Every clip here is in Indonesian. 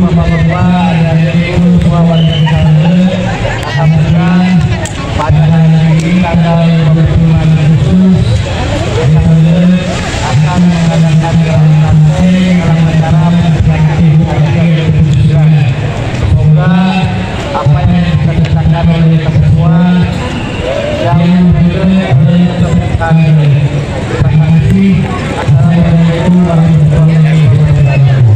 bapak-bapak dan ibu semua warga Sangga, alhamdulillah pada hari ini tanggal 25 Agustus Sangga akan mengadakan santai dalam acara peringatan hari ke-79. Semoga apa yang dikerjakan oleh kita semua yang terima kasih. Assalamualaikum warahmatullahi wabarakatuh.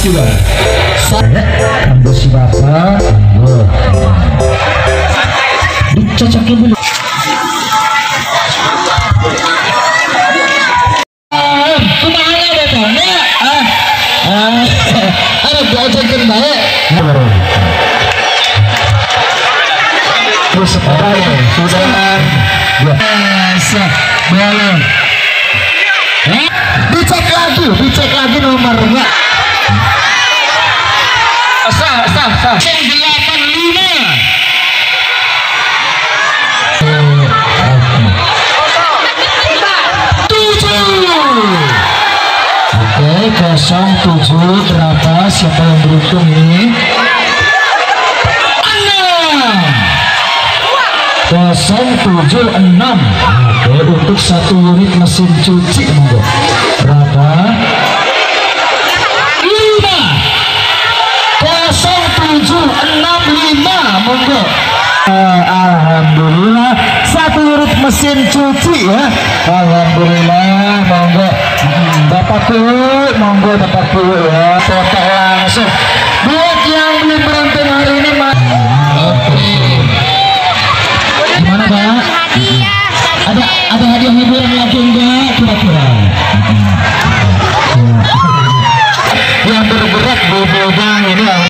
juga. Ambil si bapak, dicocokin dulu. Kumaha betulnya? Ada diajakin baik. Terus sudah boleh. Dicek lagi nomornya. Sah. 85. Oke, 07 berapa? Siapa yang beruntung ini? 076. Oke, untuk 1 unit mesin cuci monggo. Berapa? 5. 0765 monggo. Alhamdulillah 1 unit mesin cuci ya. Alhamdulillah monggo. Bapakku monggo bapakku ya. Foto langsung. Buat yang belum beruntung hari ini gimana Pak? Ada hadiah hiburan lagi enggak kira-kira? Yang bergerak bobodang ini